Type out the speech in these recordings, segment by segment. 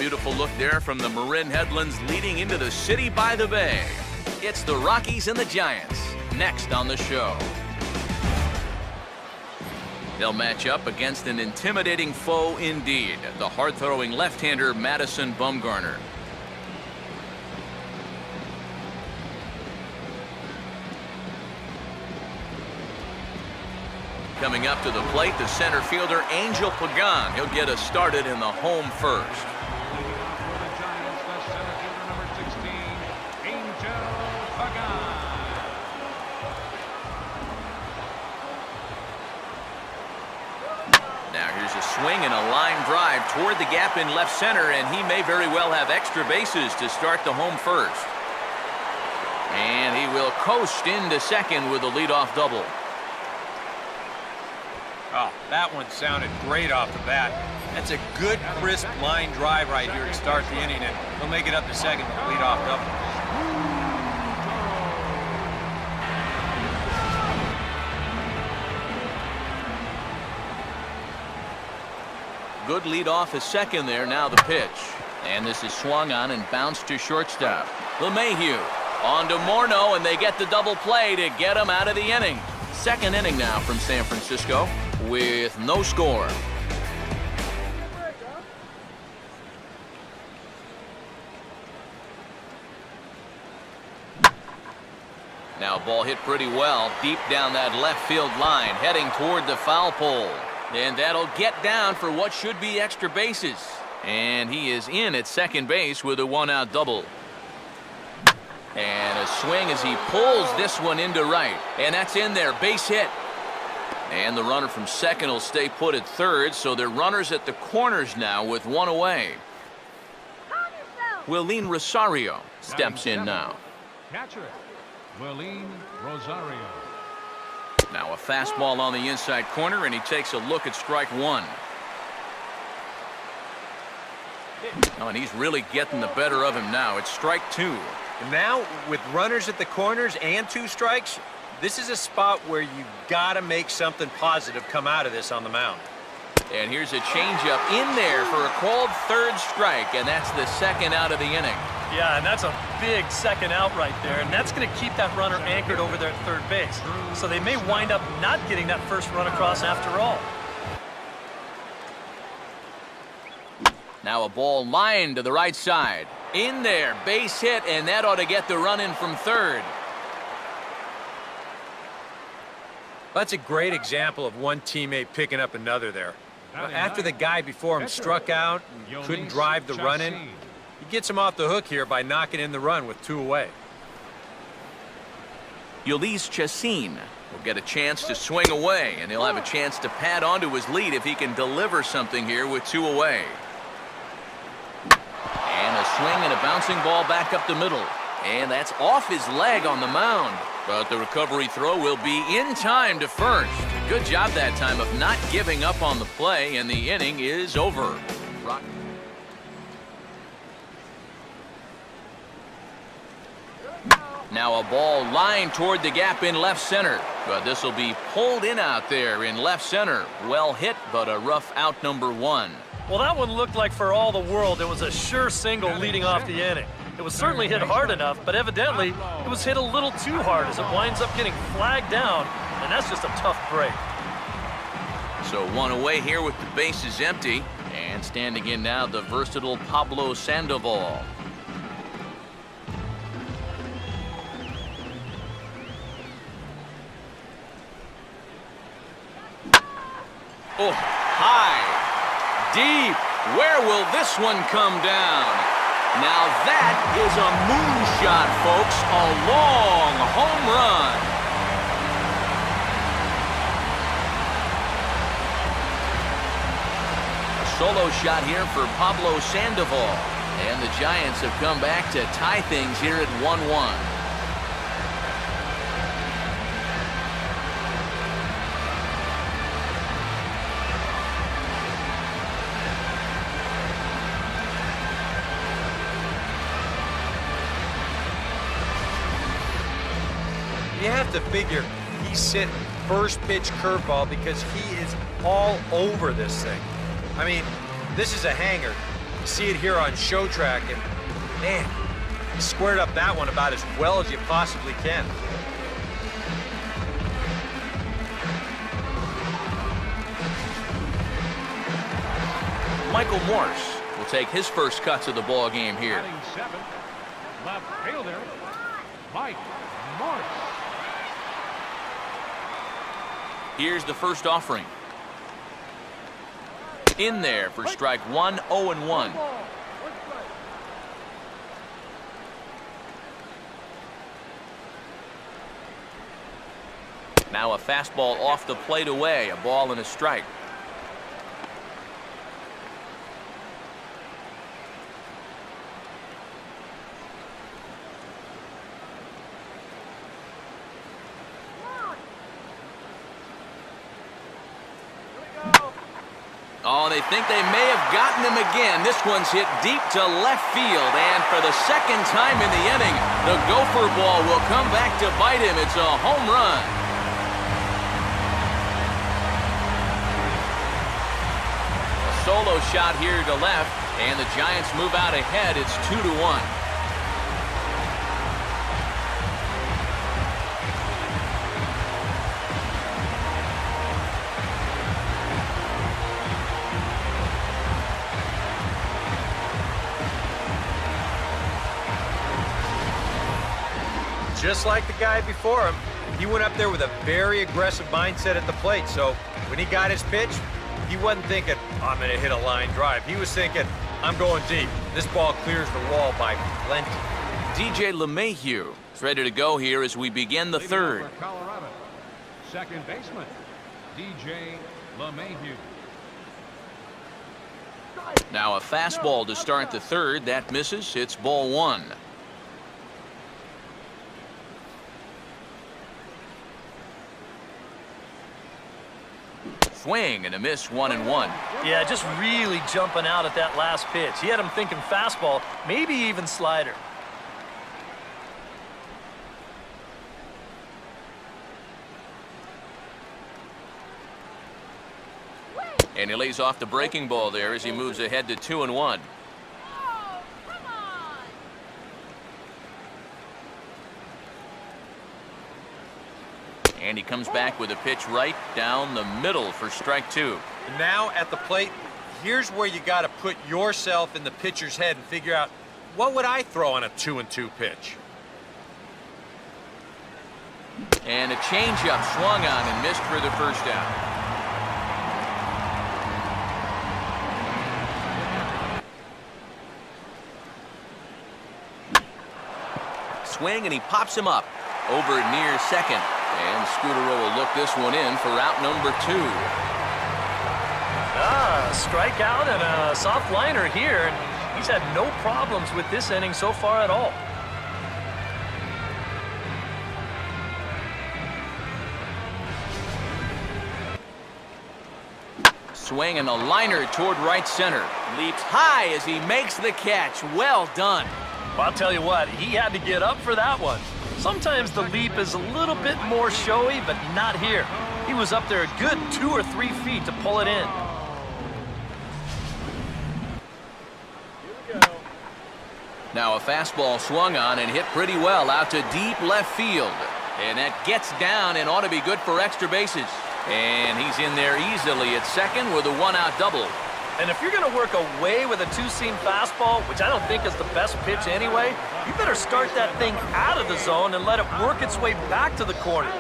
beautiful look there from the Marin Headlands leading into the city by the bay. It's the Rockies and the Giants, next on the show. They'll match up against an intimidating foe indeed, the hard-throwing left-hander Madison Bumgarner. Coming up to the plate, the center fielder Angel Pagan. He'll get us started in the home first. Now here's a swing and a line drive toward the gap in left center, and he may very well have extra bases to start the home first. And he will coast into second with a leadoff double. Oh, that one sounded great off the bat. That's a good, crisp line drive right here to start the inning, and he'll make it up to second with a leadoff double. Good leadoff is second there. Now the pitch. And this is swung on and bounced to shortstop. LeMahieu on to Morneau, and they get the double play to get him out of the inning. Second inning now from San Francisco with no score. Now a ball hit pretty well deep down that left field line, heading toward the foul pole. And that'll get down for what should be extra bases. And he is in at second base with a one-out double. And a swing as he pulls this one into right. And that's in there, base hit. And the runner from second will stay put at third, so they're runners at the corners now with one away. Willeen Rosario steps in now. Catcher, Willeen Rosario. Now a fastball on the inside corner, and he takes a look at strike one. Oh, and he's really getting the better of him now. It's strike two. And now, with runners at the corners and two strikes, this is a spot where you gotta make something positive come out of this on the mound. And here's a changeup in there for a called third strike, and that's the second out of the inning. Yeah, and that's a big second out right there, and that's going to keep that runner anchored over there at third base. So they may wind up not getting that first run across after all. Now a ball lined to the right side. In there, base hit, and that ought to get the run in from third. That's a great example of one teammate picking up another there. After the guy before him struck out and couldn't drive the run in, he gets him off the hook here by knocking in the run with two away. Ulysses Chacin will get a chance to swing away, and he'll have a chance to pad onto his lead if he can deliver something here with two away. And a swing and a bouncing ball back up the middle. And that's off his leg on the mound. But the recovery throw will be in time to first. Good job that time of not giving up on the play, and the inning is over. Now a ball lined toward the gap in left center. But this will be pulled in out there in left center. Well hit, but a rough out number one. Well, that one looked like for all the world it was a sure single leading off the inning. It was certainly hit hard enough, but evidently it was hit a little too hard as it winds up getting flagged down, and that's just a tough break. So one away here with the bases empty, and standing in now the versatile Pablo Sandoval. Oh, high, deep. Where will this one come down? Now that is a moonshot, folks. A long home run. A solo shot here for Pablo Sandoval. And the Giants have come back to tie things here at 1-1. You have to figure he's sitting first pitch curveball because he is all over this thing. I mean, this is a hanger. You see it here on Show Track, and man, he squared up that one about as well as you possibly can. Michael Morse will take his first cuts of the ball game here. Batting seventh, left fielder, Mike Morse. Here's the first offering. In there for strike one, 0-1. Now a fastball off the plate away, a ball and a strike. Oh, they think they may have gotten him again. This one's hit deep to left field, and for the second time in the inning, the gopher ball will come back to bite him. It's a home run. A solo shot here to left, and the Giants move out ahead. It's 2-1. Just like the guy before him, he went up there with a very aggressive mindset at the plate. So when he got his pitch, he wasn't thinking, I'm going to hit a line drive. He was thinking, I'm going deep. This ball clears the wall by plenty. DJ LeMahieu is ready to go here as we begin the third. For Colorado, second baseman, DJ LeMahieu. Now a fastball to start the third. That misses. It's ball one. Swing and a miss, 1-1. Yeah, just really jumping out at that last pitch. He had him thinking fastball, maybe even slider. And he lays off the breaking ball there as he moves ahead to 2-1. And he comes back with a pitch right down the middle for strike two. And now at the plate, here's where you got to put yourself in the pitcher's head and figure out, what would I throw on a 2-2 pitch? And a changeup swung on and missed for the first out. Swing and he pops him up over near second. And Scudero will look this one in for out number two. Strikeout and a soft liner here. He's had no problems with this inning so far at all. Swing and a liner toward right center. Leaps high as he makes the catch. Well done. Well, I'll tell you what, he had to get up for that one. Sometimes the leap is a little bit more showy, but not here. He was up there a good 2 or 3 feet to pull it in. Now a fastball swung on and hit pretty well out to deep left field. And that gets down and ought to be good for extra bases. And he's in there easily at second with a one-out double. And if you're going to work away with a two-seam fastball, which I don't think is the best pitch anyway, you better start that thing out of the zone and let it work its way back to the corner.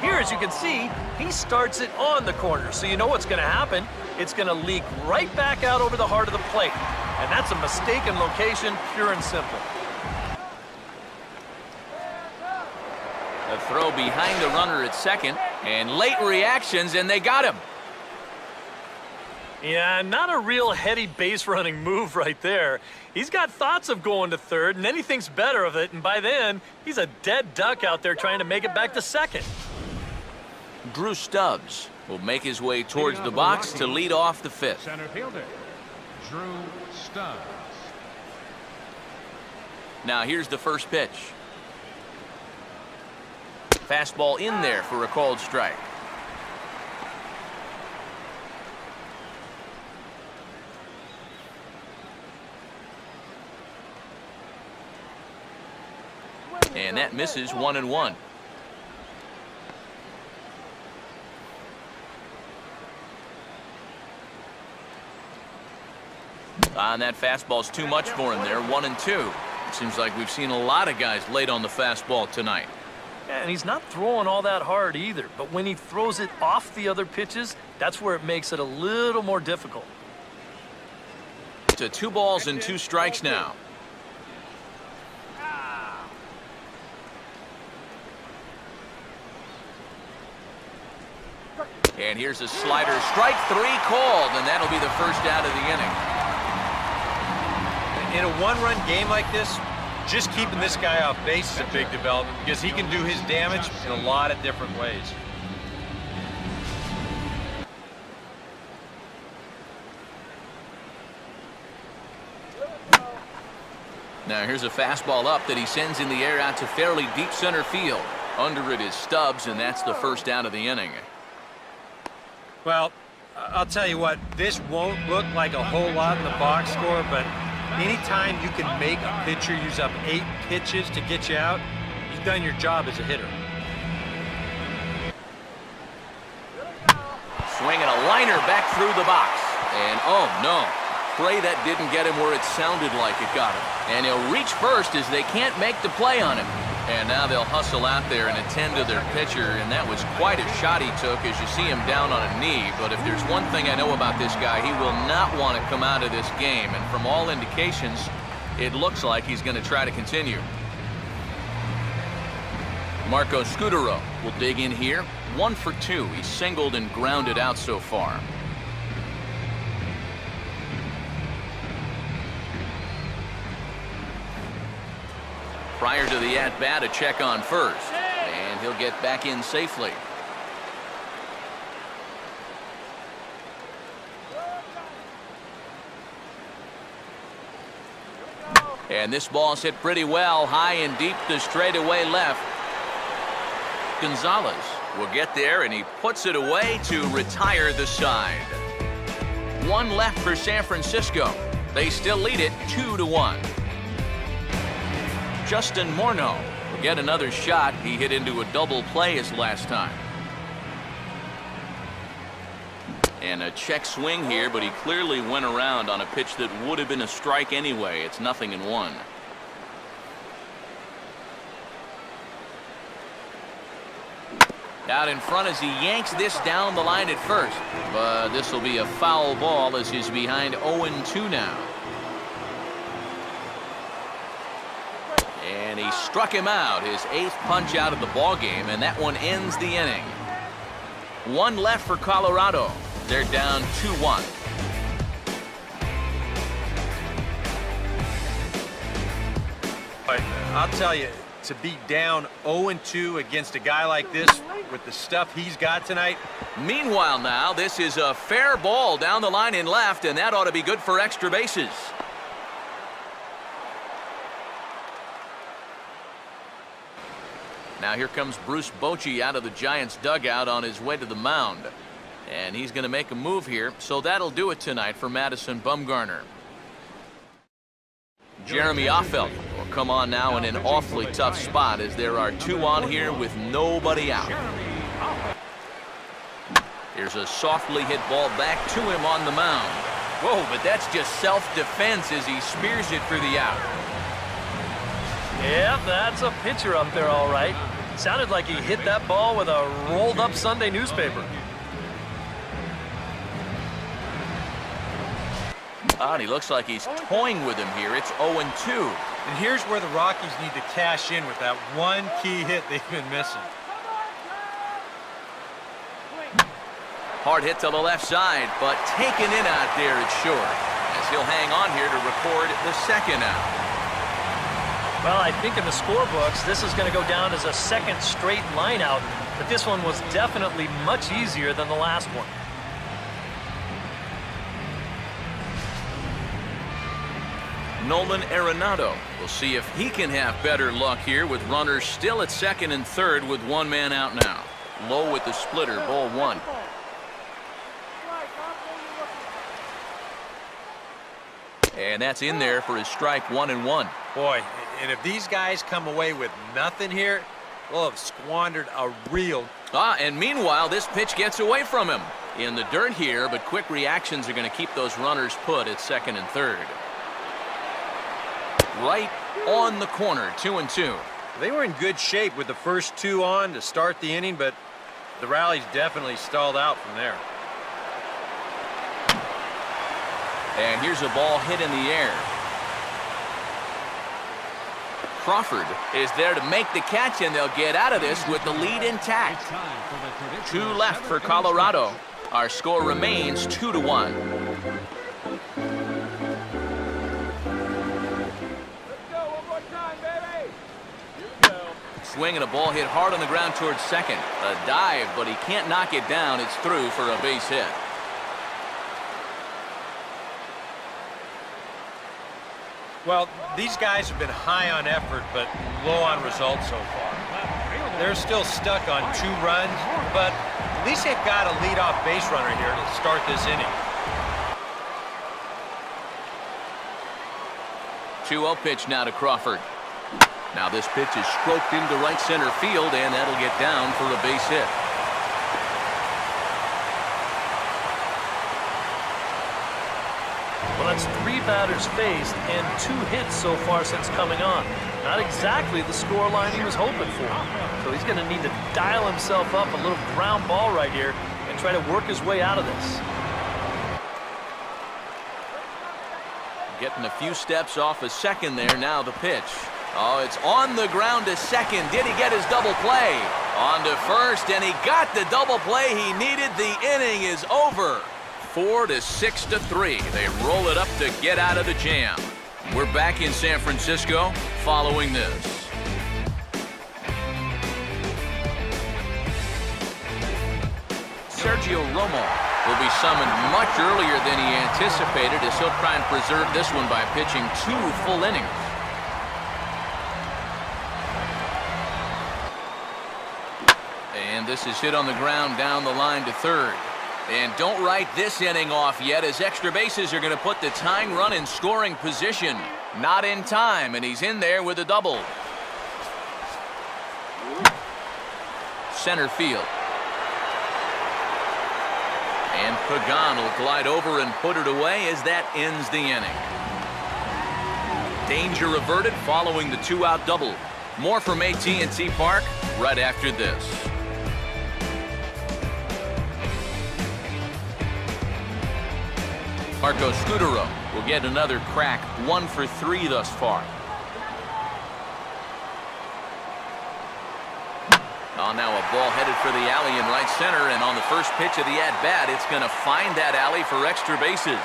Here, as you can see, he starts it on the corner, so you know what's going to happen. It's going to leak right back out over the heart of the plate. And that's a mistaken location, pure and simple. A throw behind the runner at second, and late reactions, and they got him. Yeah, not a real heady base running move right there. He's got thoughts of going to third, and then he thinks better of it, and by then, he's a dead duck out there trying to make it back to second. Drew Stubbs will make his way towards the box to lead off the fifth. Center fielder, Drew Stubbs. Now here's the first pitch. Fastball in there for a called strike. And that misses 1-1. And that fastball's too much for him there, 1-2. It seems like we've seen a lot of guys late on the fastball tonight. Yeah, and he's not throwing all that hard either, but when he throws it off the other pitches, that's where it makes it a little more difficult. To 2 balls and 2 strikes now. And here's a slider, strike 3 called, and that'll be the first out of the inning. In a one-run game like this, just keeping this guy off base is a big development because he can do his damage in a lot of different ways. Now here's a fastball up that he sends in the air out to fairly deep center field. Under it is Stubbs, and that's the first out of the inning. Well, I'll tell you what, this won't look like a whole lot in the box score, but anytime you can make a pitcher use up 8 pitches to get you out, you've done your job as a hitter. Swinging a liner back through the box. And oh no, pray that didn't get him where it sounded like it got him. And he'll reach first as they can't make the play on him. And now they'll hustle out there and attend to their pitcher, and that was quite a shot he took as you see him down on a knee. But if there's one thing I know about this guy, he will not want to come out of this game. And from all indications, it looks like he's going to try to continue. Marco Scudero will dig in here. 1 for 2. He's singled and grounded out so far. Prior to the at-bat, a check on first, and he'll get back in safely. And this ball's hit pretty well, high and deep to straightaway left. Gonzalez will get there, and he puts it away to retire the side. 1 left for San Francisco. They still lead it 2-1. Justin Morneau will get another shot. He hit into a double play his last time. And a check swing here, but he clearly went around on a pitch that would have been a strike anyway. It's 0-1. Out in front as he yanks this down the line at first. But this will be a foul ball as he's behind 0-2 now. And he struck him out, his 8th punch out of the ball game, and that one ends the inning. 1 left for Colorado. They're down 2-1. I'll tell you, to be down 0-2 against a guy like this with the stuff he's got tonight. Meanwhile now, this is a fair ball down the line in left, and that ought to be good for extra bases. Now here comes Bruce Bochy out of the Giants dugout on his way to the mound. And he's going to make a move here, so that'll do it tonight for Madison Bumgarner. Jeremy Offeld will come on now in an awfully tough spot as there are 2 on here with nobody out. Here's a softly hit ball back to him on the mound. Whoa, but that's just self-defense as he spears it for the out. Yeah, that's a pitcher up there, all right. Sounded like he hit that ball with a rolled-up Sunday newspaper. And he looks like he's toying with him here. It's 0-2. And here's where the Rockies need to cash in with that one key hit they've been missing. Hard hit to the left side, but taken in out there at short, as he'll hang on here to record the 2nd out. Well, I think in the scorebooks, this is going to go down as a 2nd straight line out, but this one was definitely much easier than the last one. Nolan Arenado. We'll see if he can have better luck here with runners still at 2nd and 3rd with 1 man out now. Low with the splitter, ball 1. And that's in there for his strike 1-1. Boy, and if these guys come away with nothing here, they'll have squandered a real... And meanwhile, this pitch gets away from him. In the dirt here, but quick reactions are going to keep those runners put at second and third. Right on the corner, 2-2. They were in good shape with the first two on to start the inning, but the rally's definitely stalled out from there. And here's a ball hit in the air. Crawford is there to make the catch, and they'll get out of this with the lead intact. 2 left for Colorado. Our score remains 2-1. Swing and a ball hit hard on the ground towards second. A dive, but he can't knock it down. It's through for a base hit. Well, these guys have been high on effort, but low on results so far. They're still stuck on 2 runs, but at least they've got a leadoff base runner here to start this inning. 2-0 pitch now to Crawford. Now this pitch is stroked into right center field, and that'll get down for a base hit. Well, that's 3 batters faced and 2 hits so far since coming on. Not exactly the score line he was hoping for. So he's going to need to dial himself up a little ground ball right here and try to work his way out of this. Getting a few steps off a second there. Now the pitch. Oh, it's on the ground to second. Did he get his double play? On to first, and he got the double play he needed. The inning is over. 4-6-3. They roll it up to get out of the jam. We're back in San Francisco following this. Sergio Romo will be summoned much earlier than he anticipated, as he'll try and preserve this one by pitching 2 full innings. And this is hit on the ground down the line to third. And don't write this inning off yet, as extra bases are going to put the tying run in scoring position. Not in time, and he's in there with a double. Center field. And PAGAN will glide over and put it away as that ends the inning. Danger averted following the 2-out double. More from AT&T Park right after this. Marco Scudero will get another crack, 1 for 3 thus far. Oh, now a ball headed for the alley in right center, and on the first pitch of the at-bat, it's going to find that alley for extra bases.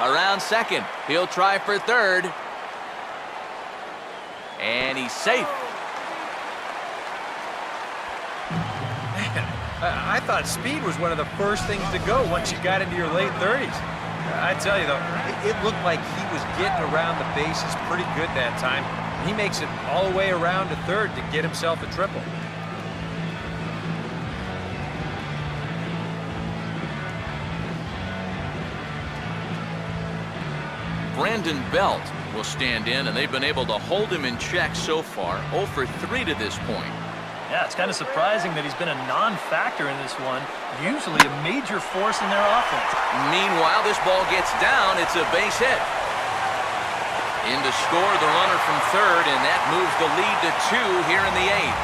Around second, he'll try for third. And he's safe. I thought speed was one of the first things to go once you got into your late 30s. I tell you, though, it looked like he was getting around the bases pretty good that time. He makes it all the way around to third to get himself a triple. Brandon Belt will stand in, and they've been able to hold him in check so far. 0 for 3 to this point. Yeah, it's kind of surprising that he's been a non-factor in this one. Usually a major force in their offense. Meanwhile, this ball gets down. It's a base hit. In to score the runner from third, and that moves the lead to 2 here in the 8th.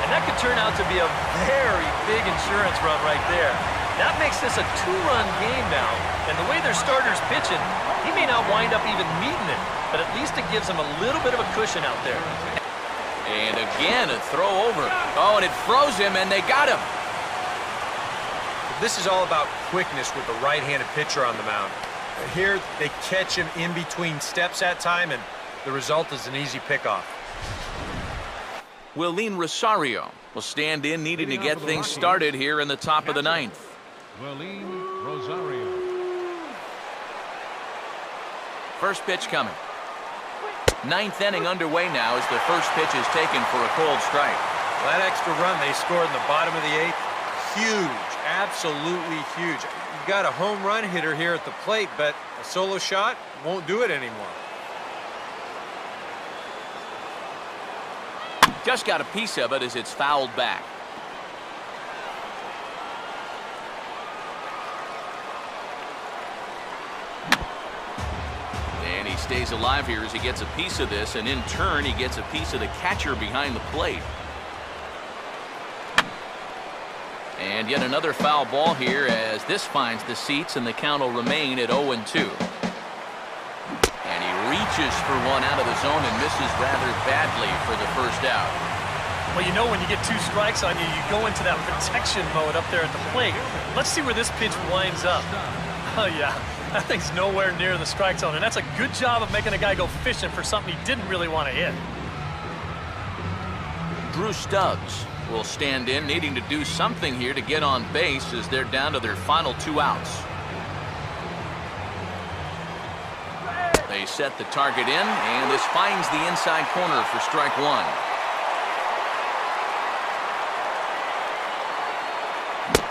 And that could turn out to be a very big insurance run right there. That makes this a 2-run game now. And the way their starter's pitching, he may not wind up even meeting it, but at least it gives him a little bit of a cushion out there. And again, a throw over. Oh, and it froze him, and they got him. This is all about quickness with the right-handed pitcher on the mound. Here, they catch him in between steps that time, and the result is an easy pickoff. Willeen Rosario will stand in, needing to get things started here in the top of the 9th. Willeen Rosario. First pitch coming. 9th inning underway now as the first pitch is taken for a cold strike. That extra run they scored in the bottom of the 8th, huge, absolutely huge. You've got a home run hitter here at the plate, but a solo shot won't do it anymore. Just got a piece of it as it's fouled back. And he stays alive here as he gets a piece of this, and in turn he gets a piece of the catcher behind the plate. And yet another foul ball here as this finds the seats, and the count will remain at 0-2. And he reaches for one out of the zone and misses rather badly for the first out. Well, you know when you get 2 strikes on you, you go into that protection mode up there at the plate. Let's see where this pitch winds up. Oh, yeah, that thing's nowhere near the strike zone, and that's a good job of making a guy go fishing for something he didn't really want to hit. Drew Stubbs will stand in, needing to do something here to get on base as they're down to their final 2 outs. They set the target in, and this finds the inside corner for strike 1.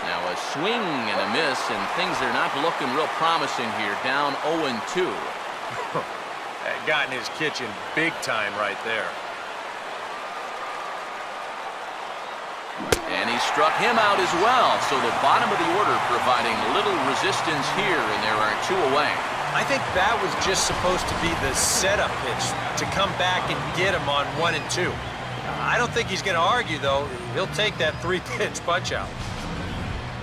Now a swing and a miss, and things are not looking real promising here, down 0-2. That got in his kitchen big time right there. And he struck him out as well, so the bottom of the order providing little resistance here, and there are 2 away. I think that was just supposed to be the setup pitch to come back and get him on 1 and 2. I don't think he's going to argue, though. He'll take that 3-pitch punch out.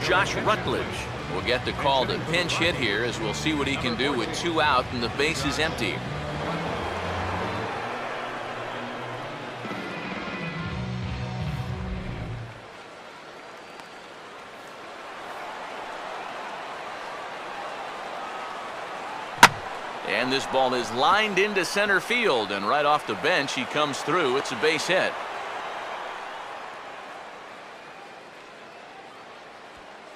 Josh Rutledge will get the call to pinch hit here, as we'll see what he can do with 2 out and the base is empty. And this ball is lined into center field, and right off the bench he comes through. It's a base hit.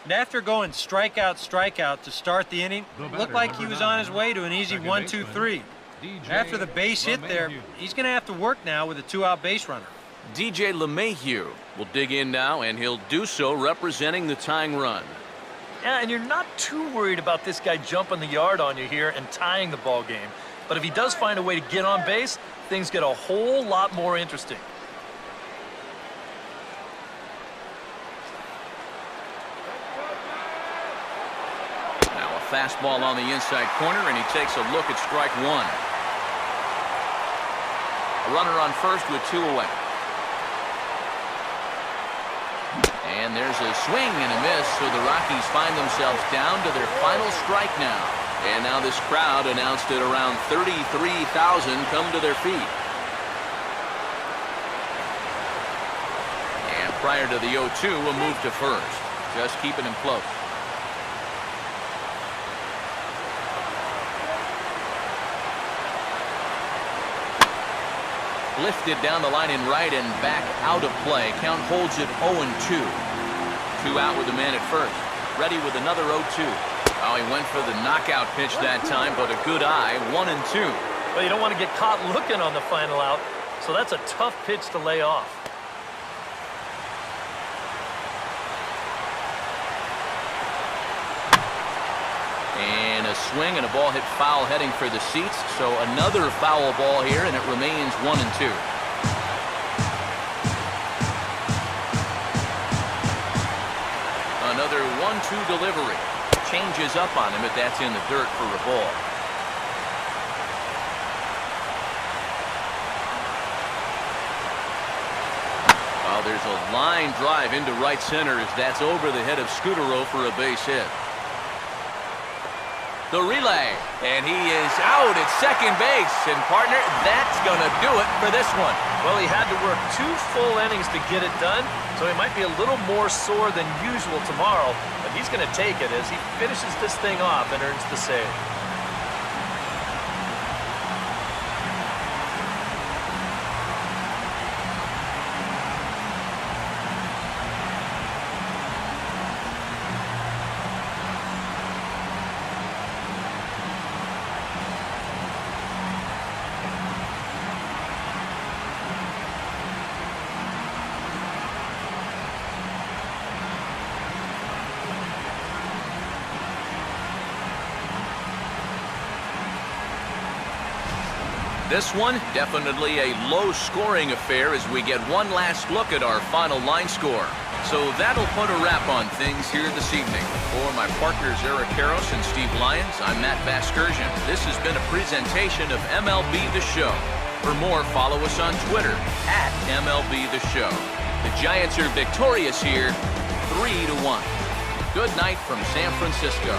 And after going strikeout to start the inning, it looked like he was on his way to an easy 1-2-3. After the base hit there, he's going to have to work now with a 2-out base runner. DJ LeMahieu will dig in now, and he'll do so representing the tying run. Yeah, and you're not too worried about this guy jumping the yard on you here and tying the ball game. But if he does find a way to get on base, things get a whole lot more interesting. Now a fastball on the inside corner, and he takes a look at strike 1. A runner on first with 2 away. And there's a swing and a miss, so the Rockies find themselves down to their final strike now. And now this crowd, announced at around 33,000, come to their feet. And prior to the 0-2, we'll move to first, just keeping him close. Lifted down the line in right and back out of play. Count holds it 0-2. 2 out with the man at first. Ready with another 0-2. Oh, he went for the knockout pitch that time, but a good eye. 1-2. Well, you don't want to get caught looking on the final out, so that's a tough pitch to lay off. And a swing and a ball hit foul heading for the seats. So another foul ball here, and it remains 1-2. Another 1-2 delivery. Changes up on him, but that's in the dirt for a ball. Well, there's a line drive into right center as that's over the head of Scutaro for a base hit. The relay, and he is out at second base, and partner, that's gonna do it for this one. Well, he had to work 2 full innings to get it done, so he might be a little more sore than usual tomorrow, but he's gonna take it as he finishes this thing off and earns the save. This one, definitely a low-scoring affair as we get one last look at our final line score. So that'll put a wrap on things here this evening. For my partners Eric Karros and Steve Lyons, I'm Matt Vasgersian. This has been a presentation of MLB The Show. For more, follow us on Twitter at MLB The Show. The Giants are victorious here, 3-1. Good night from San Francisco.